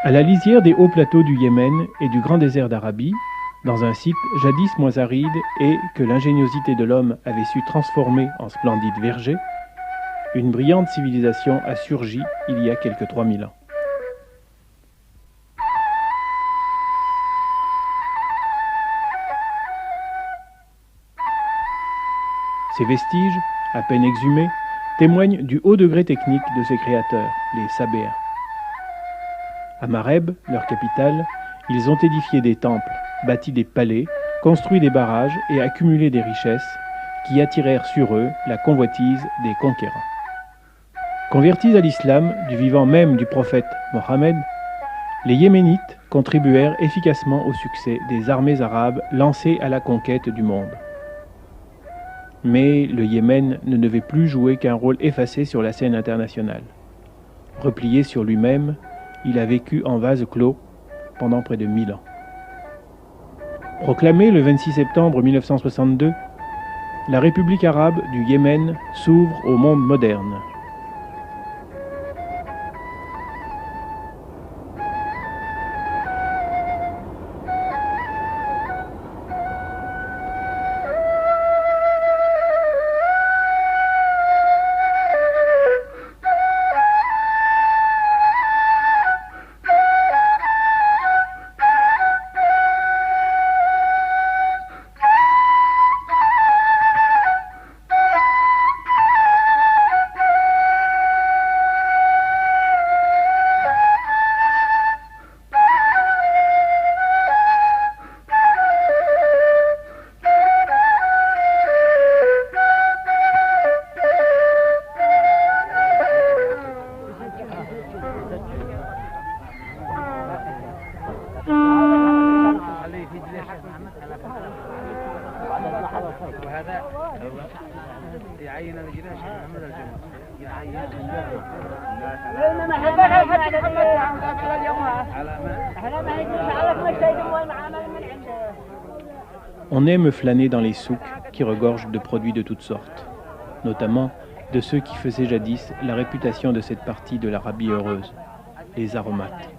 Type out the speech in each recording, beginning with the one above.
À la lisière des hauts plateaux du Yémen et du grand désert d'Arabie, dans un site jadis moins aride et que l'ingéniosité de l'homme avait su transformer en splendide verger, une brillante civilisation a surgi il y a quelque 3000 ans. Ces vestiges, à peine exhumés, témoignent du haut degré technique de ses créateurs, les Sabéens. À Mareb, leur capitale, ils ont édifié des temples, bâti des palais, construit des barrages et accumulé des richesses qui attirèrent sur eux la convoitise des conquérants. Convertis à l'islam du vivant même du prophète Mohammed, les Yéménites contribuèrent efficacement au succès des armées arabes lancées à la conquête du monde. Mais le Yémen ne devait plus jouer qu'un rôle effacé sur la scène internationale. Replié sur lui-même, il a vécu en vase clos pendant près de 1000 ans. Proclamée le 26 septembre 1962, la République arabe du Yémen s'ouvre au monde moderne. On aime flâner dans les souks qui regorgent de produits de toutes sortes, notamment de ceux qui faisaient jadis la réputation de cette partie de l'Arabie heureuse, les aromates.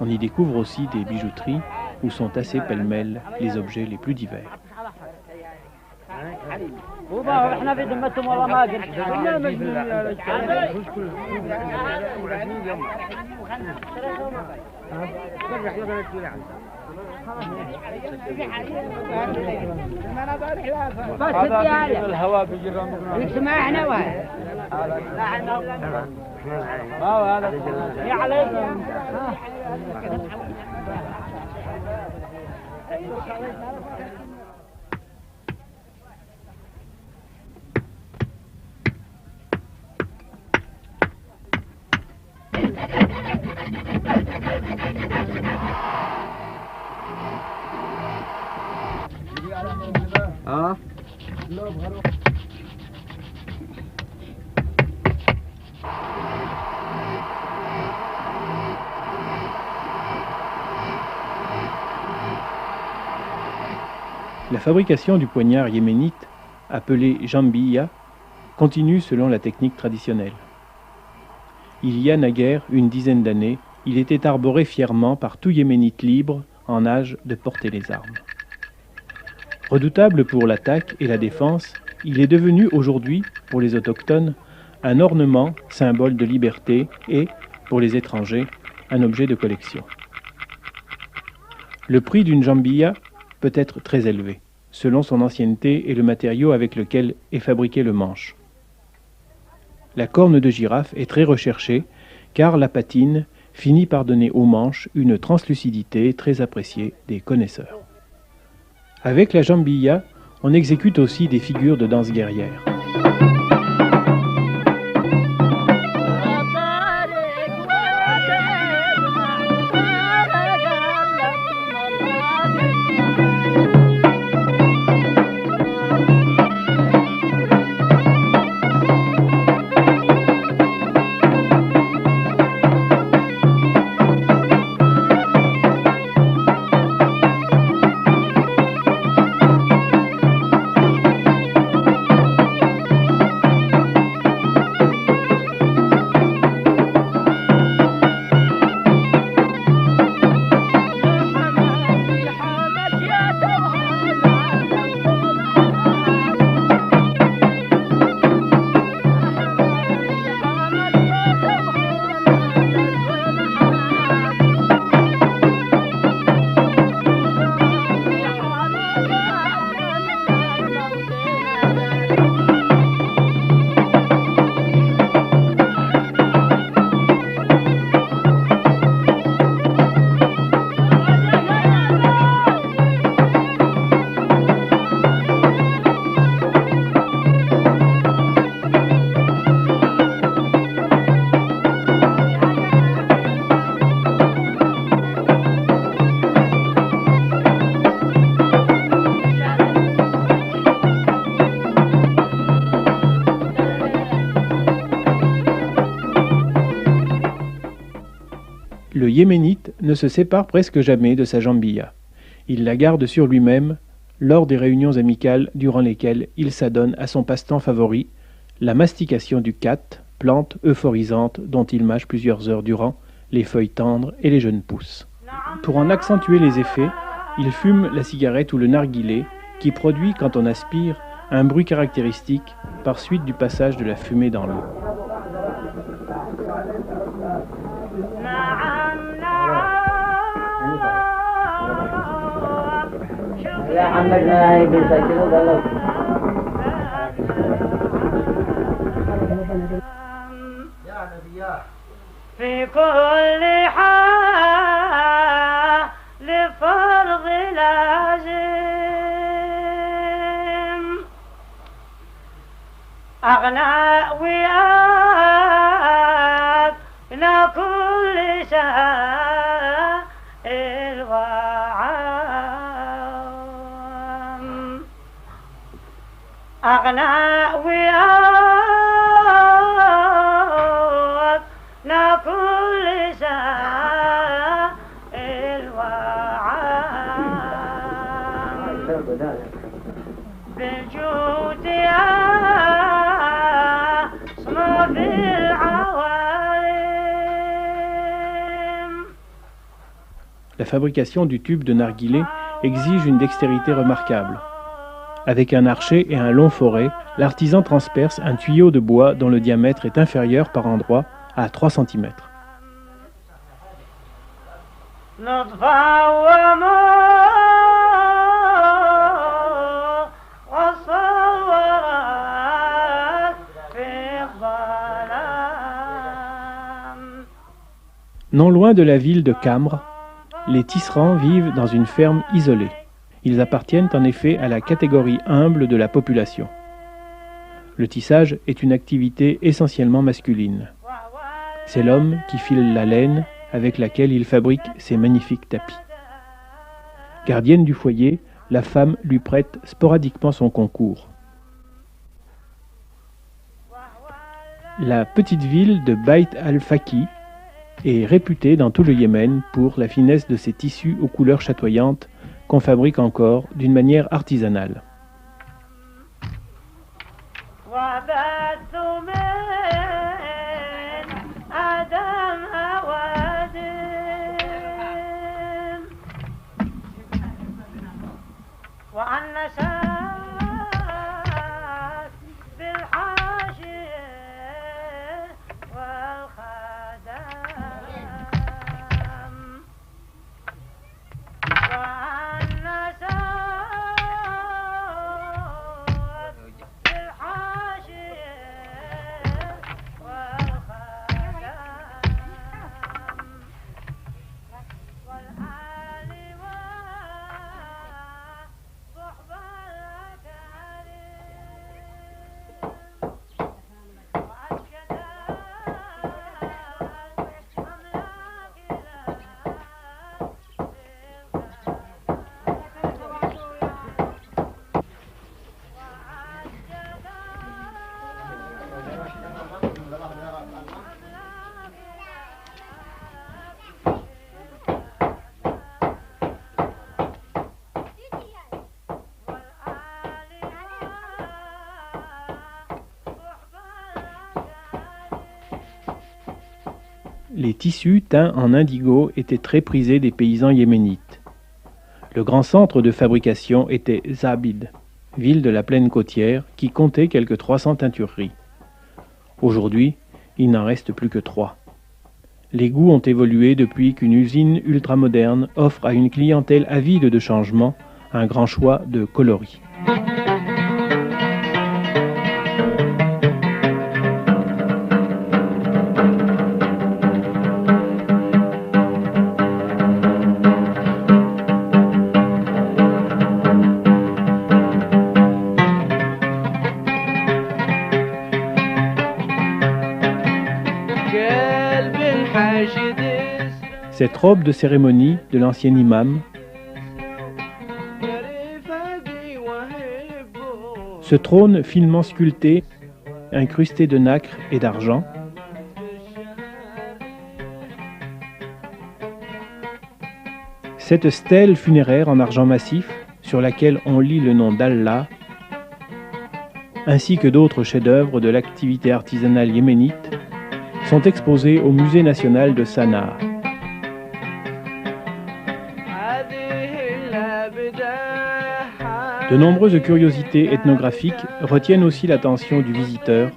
On y découvre aussi des bijouteries où sont tassés pêle-mêle les objets les plus divers. La fabrication du poignard yéménite, appelé jambiya, continue selon la technique traditionnelle. Il y a naguère une dizaine d'années, il était arboré fièrement par tout Yéménite libre en âge de porter les armes. Redoutable pour l'attaque et la défense, il est devenu aujourd'hui, pour les autochtones, un ornement, symbole de liberté et, pour les étrangers, un objet de collection. Le prix d'une jambiya peut être très élevé, selon son ancienneté et le matériau avec lequel est fabriqué le manche. La corne de girafe est très recherchée, car la patine finit par donner au manche une translucidité très appréciée des connaisseurs. Avec la jambiya, on exécute aussi des figures de danse guerrière. Yéménite ne se sépare presque jamais de sa jambilla. Il la garde sur lui-même lors des réunions amicales durant lesquelles il s'adonne à son passe-temps favori, la mastication du khat, plante euphorisante dont il mâche plusieurs heures durant les feuilles tendres et les jeunes pousses. Pour en accentuer les effets, il fume la cigarette ou le narguilé, qui produit, quand on aspire, un bruit caractéristique par suite du passage de la fumée dans l'eau. في كل حال فرض لازم أغنى وياك لكل سائل وعام أغنى وياك لكل سائل وعام بالجود أصنع في العوالم. La fabrication du tube de narguilé exige une dextérité remarquable. Avec un archet et un long forêt, l'artisan transperce un tuyau de bois dont le diamètre est inférieur par endroits à 3 cm. Non loin de la ville de Cambre, les tisserands vivent dans une ferme isolée. Ils appartiennent en effet à la catégorie humble de la population. Le tissage est une activité essentiellement masculine. C'est l'homme qui file la laine avec laquelle il fabrique ses magnifiques tapis. Gardienne du foyer, la femme lui prête sporadiquement son concours. La petite ville de Beit al-Faqi est réputée dans tout le Yémen pour la finesse de ses tissus aux couleurs chatoyantes qu'on fabrique encore d'une manière artisanale. Les tissus teints en indigo étaient très prisés des paysans yéménites. Le grand centre de fabrication était Zabid, ville de la plaine côtière qui comptait quelques 300 teintureries. Aujourd'hui, il n'en reste plus que 3. Les goûts ont évolué depuis qu'une usine ultramoderne offre à une clientèle avide de changements un grand choix de coloris. Cette robe de cérémonie de l'ancien imam, ce trône finement sculpté, incrusté de nacre et d'argent, Cette stèle funéraire en argent massif, sur laquelle on lit le nom d'Allah, ainsi que d'autres chefs-d'œuvre de l'activité artisanale yéménite, sont exposés au Musée national de Sanaa. De nombreuses curiosités ethnographiques retiennent aussi l'attention du visiteur,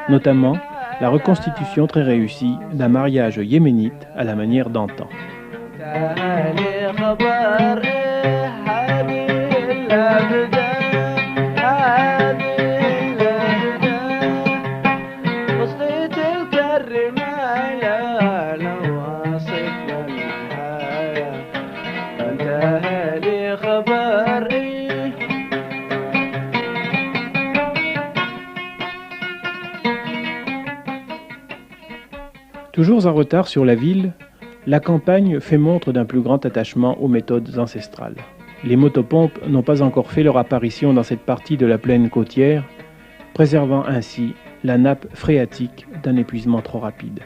notamment la reconstitution très réussie d'un mariage yéménite à la manière d'antan. Toujours en retard sur la ville, la campagne fait montre d'un plus grand attachement aux méthodes ancestrales. Les motopompes n'ont pas encore fait leur apparition dans cette partie de la plaine côtière, préservant ainsi la nappe phréatique d'un épuisement trop rapide.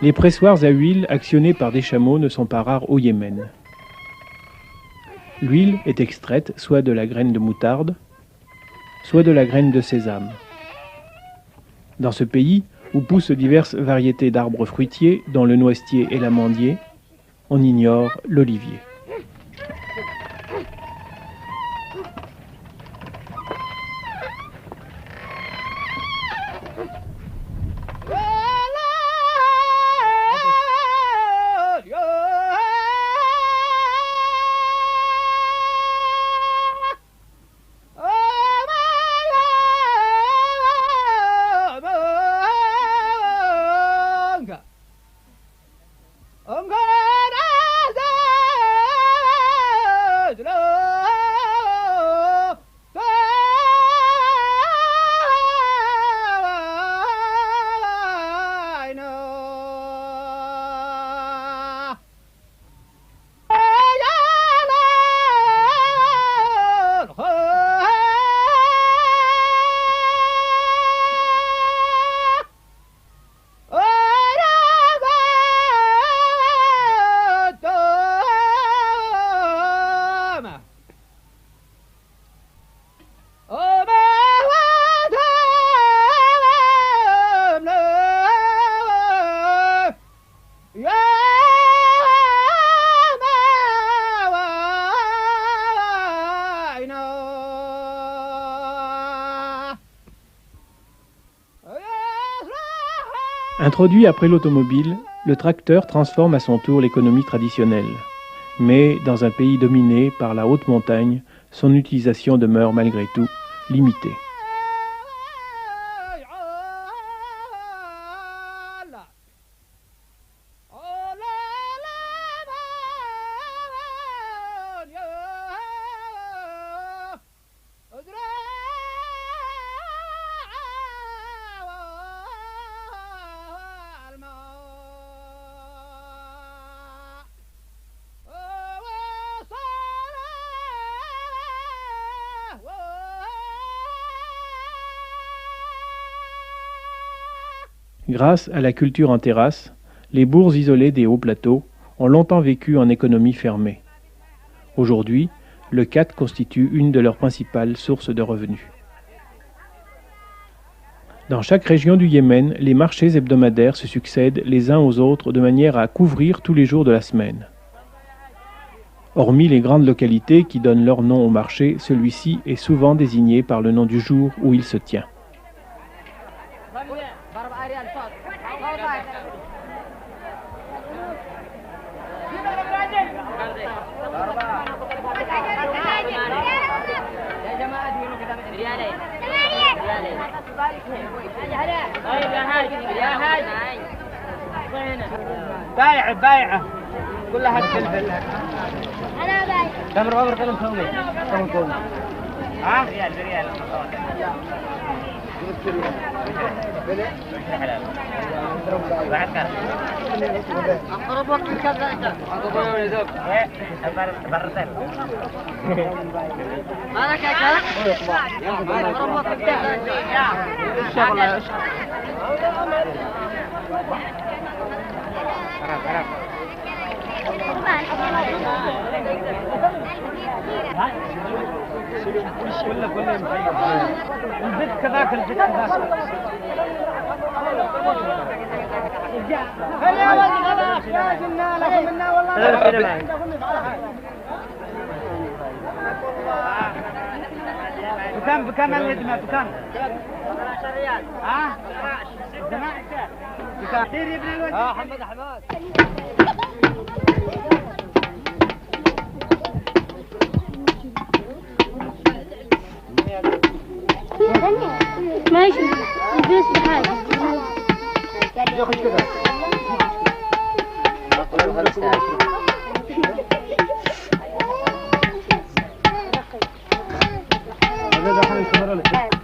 Les pressoirs à huile actionnés par des chameaux ne sont pas rares au Yémen. L'huile est extraite soit de la graine de moutarde, soit de la graine de sésame. Dans ce pays, où poussent diverses variétés d'arbres fruitiers, dont le noisetier et l'amandier, on ignore l'olivier. Introduit après l'automobile, le tracteur transforme à son tour l'économie traditionnelle. Mais dans un pays dominé par la haute montagne, son utilisation demeure malgré tout limitée. Grâce à la culture en terrasse, les bourgs isolés des hauts plateaux ont longtemps vécu en économie fermée. Aujourd'hui, le khat constitue une de leurs principales sources de revenus. Dans chaque région du Yémen, les marchés hebdomadaires se succèdent les uns aux autres de manière à couvrir tous les jours de la semaine. Hormis les grandes localités qui donnent leur nom au marché, celui-ci est souvent désigné par le nom du jour où il se tient. بايعة كلها تفلفل انا بايع تمر كلهم كم ها ريال اقرب وقت كذا انا كذا اقرب وقت كذا الشغله البيت كذاك بكم الهدمة بكم؟ 10 ريال ها؟ بكم؟ دير يا ابن الولد حماد ماشي البس بحاجة ياخذ كذا هذا دحين الكاميرا لك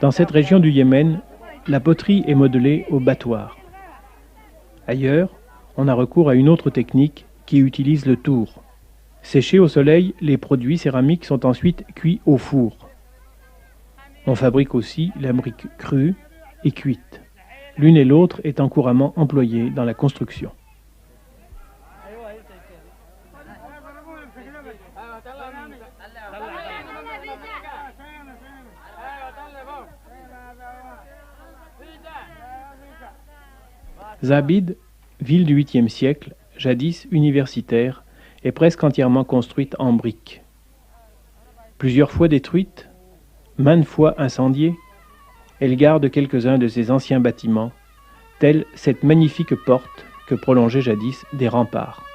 Dans cette région du Yémen, la poterie est modelée au battoir. Ailleurs, on a recours à une autre technique qui utilise le tour. Séchés au soleil, les produits céramiques sont ensuite cuits au four. On fabrique aussi la brique crue et cuite. L'une et l'autre étant couramment employées dans la construction. Zabid, ville du 8e siècle, jadis universitaire, est presque entièrement construite en briques. Plusieurs fois détruite, maintes fois incendiée, elle garde quelques-uns de ses anciens bâtiments, telle cette magnifique porte que prolongeaient jadis des remparts.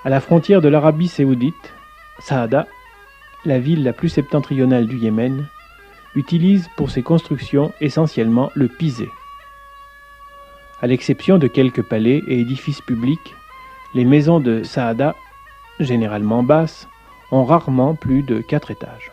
À la frontière de l'Arabie saoudite, Saada, la ville la plus septentrionale du Yémen, utilise pour ses constructions essentiellement le pisé. À l'exception de quelques palais et édifices publics, les maisons de Saada, généralement basses, ont rarement plus de 4 étages.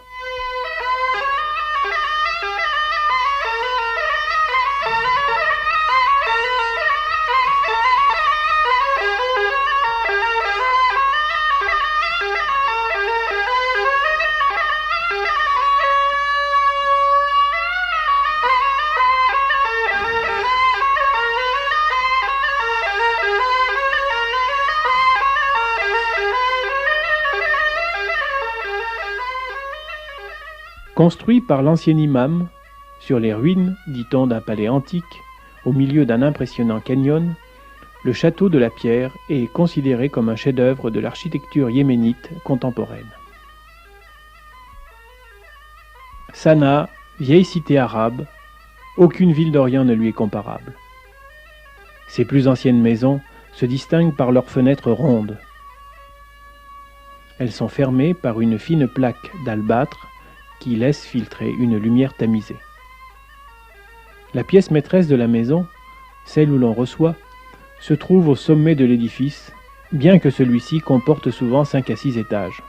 Construit par l'ancien imam, sur les ruines, dit-on, d'un palais antique, au milieu d'un impressionnant canyon, le château de la Pierre est considéré comme un chef-d'œuvre de l'architecture yéménite contemporaine. Sanaa, vieille cité arabe, aucune ville d'Orient ne lui est comparable. Ces plus anciennes maisons se distinguent par leurs fenêtres rondes. Elles sont fermées par une fine plaque d'albâtre qui laisse filtrer une lumière tamisée. La pièce maîtresse de la maison, celle où l'on reçoit, se trouve au sommet de l'édifice, bien que celui-ci comporte souvent 5 à 6 étages.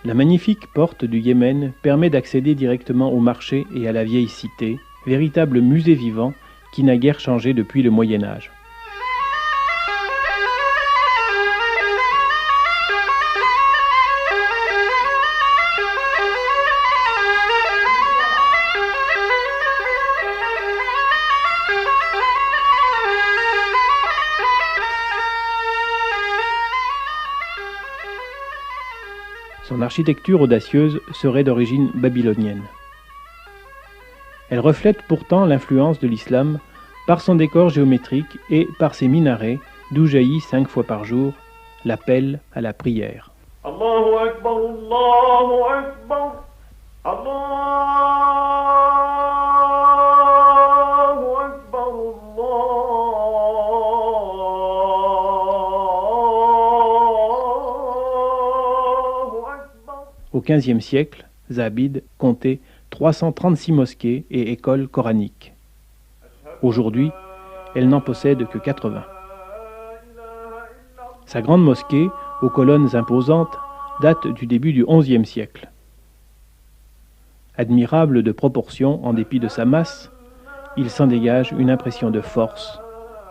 La magnifique porte du Yémen permet d'accéder directement au marché et à la vieille cité, véritable musée vivant qui n'a guère changé depuis le Moyen Âge. Son architecture audacieuse serait d'origine babylonienne. Elle reflète pourtant l'influence de l'islam par son décor géométrique et par ses minarets d'où jaillit 5 fois par jour l'appel à la prière. Allahu Akbar, Allahu Akbar, Allahu Akbar, Allahu Akbar. Au XVe siècle, Zabid comptait 336 mosquées et écoles coraniques. Aujourd'hui, elle n'en possède que 80. Sa grande mosquée, aux colonnes imposantes, date du début du XIe siècle. Admirable de proportions en dépit de sa masse, il s'en dégage une impression de force,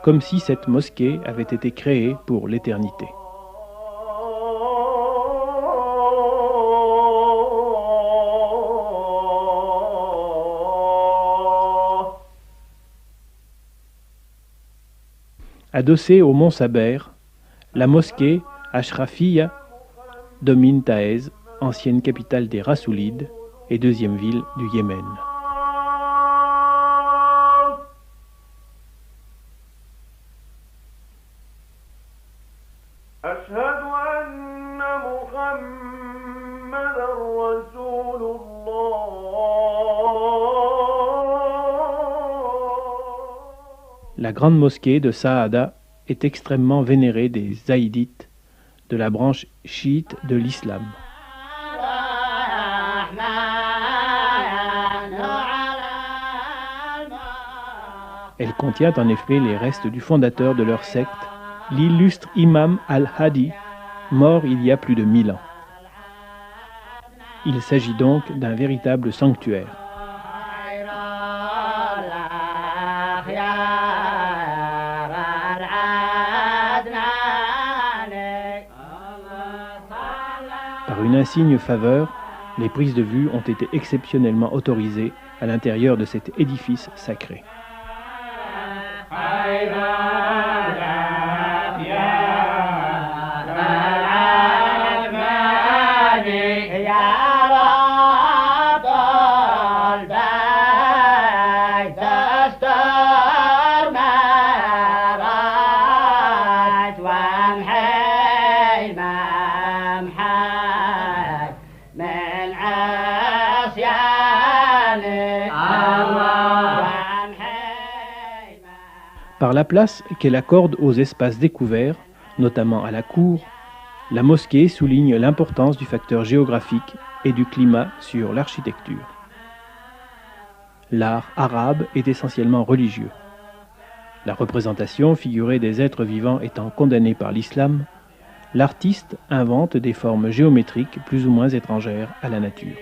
comme si cette mosquée avait été créée pour l'éternité. Adossée au mont Saber, la mosquée Ashrafiya domine Taez, ancienne capitale des Rassoulides et deuxième ville du Yémen. Ashhadu anna Muhammadan Rasulullah. La grande mosquée de Saada est extrêmement vénérée des zaïdites, de la branche chiite de l'islam. Elle contient en effet les restes du fondateur de leur secte, l'illustre imam al-Hadi, mort il y a plus de 1000 ans. Il s'agit donc d'un véritable sanctuaire. Par une insigne faveur, les prises de vue ont été exceptionnellement autorisées à l'intérieur de cet édifice sacré. Par la place qu'elle accorde aux espaces découverts, notamment à la cour, la mosquée souligne l'importance du facteur géographique et du climat sur l'architecture. L'art arabe est essentiellement religieux. La représentation figurée des êtres vivants étant condamnée par l'islam, l'artiste invente des formes géométriques plus ou moins étrangères à la nature.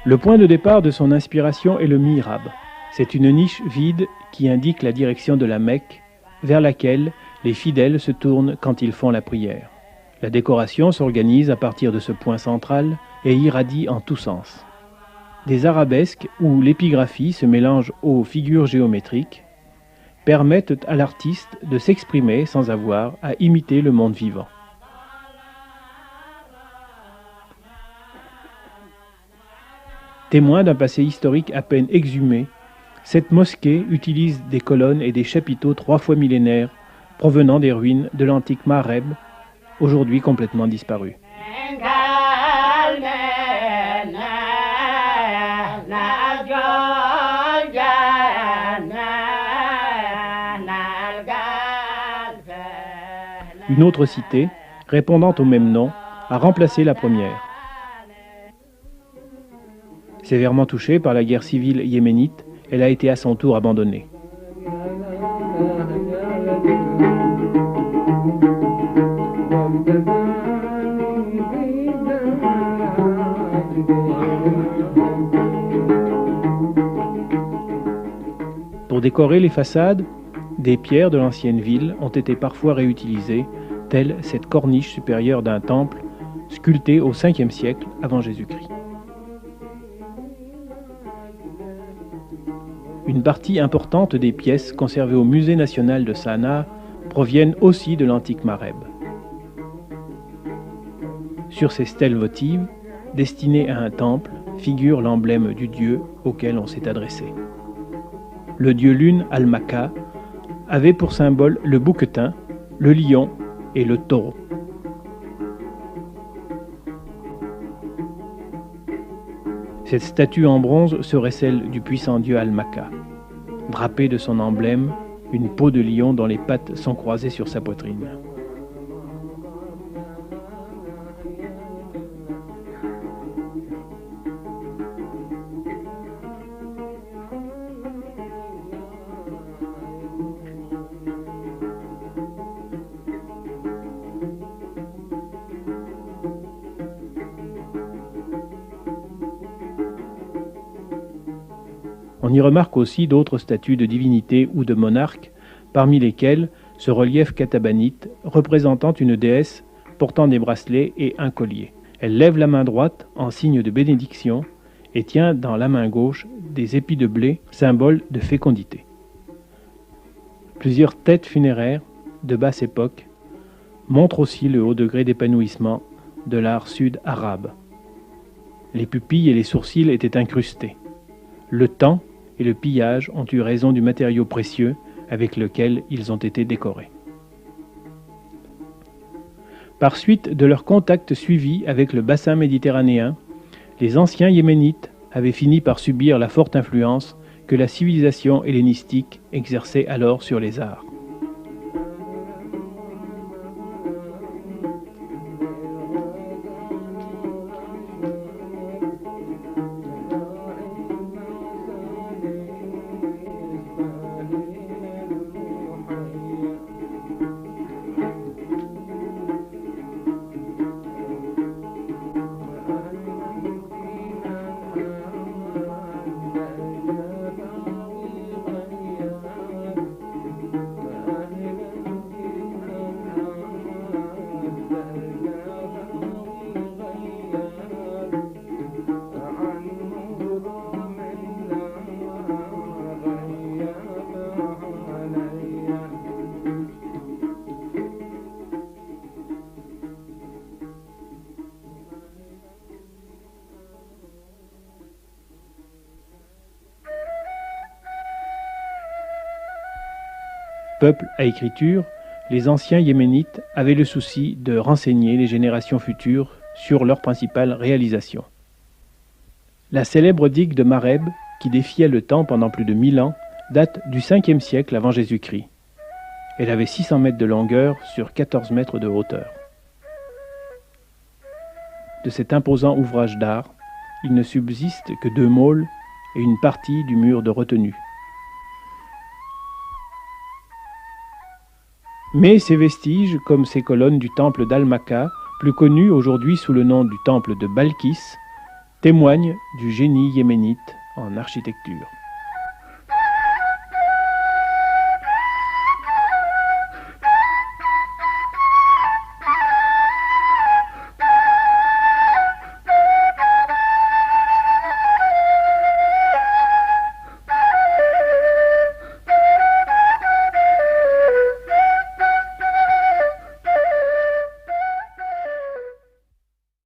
Le point de départ de son inspiration est le mihrab. C'est une niche vide qui indique la direction de la Mecque, vers laquelle les fidèles se tournent quand ils font la prière. La décoration s'organise à partir de ce point central et irradie en tous sens. Des arabesques où l'épigraphie se mélange aux figures géométriques permettent à l'artiste de s'exprimer sans avoir à imiter le monde vivant. Témoin d'un passé historique à peine exhumé, cette mosquée utilise des colonnes et des chapiteaux 3 fois millénaires provenant des ruines de l'antique Maghreb, aujourd'hui complètement disparues. Une autre cité, répondant au même nom, a remplacé la première. Sévèrement touchée par la guerre civile yéménite, elle a été à son tour abandonnée. Pour décorer les façades, des pierres de l'ancienne ville ont été parfois réutilisées, telle cette corniche supérieure d'un temple sculpté au 5e siècle avant Jésus-Christ. Une partie importante des pièces conservées au Musée national de Sanaa proviennent aussi de l'antique Maghreb. Sur ces stèles votives, destinées à un temple, figure l'emblème du dieu auquel on s'est adressé. Le dieu lune Al-Makka avait pour symbole le bouquetin, le lion et le taureau. Cette statue en bronze serait celle du puissant dieu Al-Makka. Drapée de son emblème, une peau de lion dont les pattes sont croisées sur sa poitrine. On y remarque aussi d'autres statues de divinités ou de monarques, parmi lesquelles ce relief katabanite représentant une déesse portant des bracelets et un collier. Elle lève la main droite en signe de bénédiction et tient dans la main gauche des épis de blé, symbole de fécondité. Plusieurs têtes funéraires de basse époque montrent aussi le haut degré d'épanouissement de l'art sud-arabe. Les pupilles et les sourcils étaient incrustés. Le temps et le pillage ont eu raison du matériau précieux avec lequel ils ont été décorés. Par suite de leur contact suivi avec le bassin méditerranéen, les anciens yéménites avaient fini par subir la forte influence que la civilisation hellénistique exerçait alors sur les arts. Peuple à écriture, les anciens yéménites avaient le souci de renseigner les générations futures sur leurs principales réalisations. La célèbre digue de Mareb, qui défiait le temps pendant plus de 1000 ans, date du 5e siècle avant Jésus-Christ. Elle avait 600 mètres de longueur sur 14 mètres de hauteur. De cet imposant ouvrage d'art, il ne subsiste que 2 môles et une partie du mur de retenue. Mais ces vestiges, comme ces colonnes du temple d'Al-Makka, plus connu aujourd'hui sous le nom du temple de Balkis, témoignent du génie yéménite en architecture.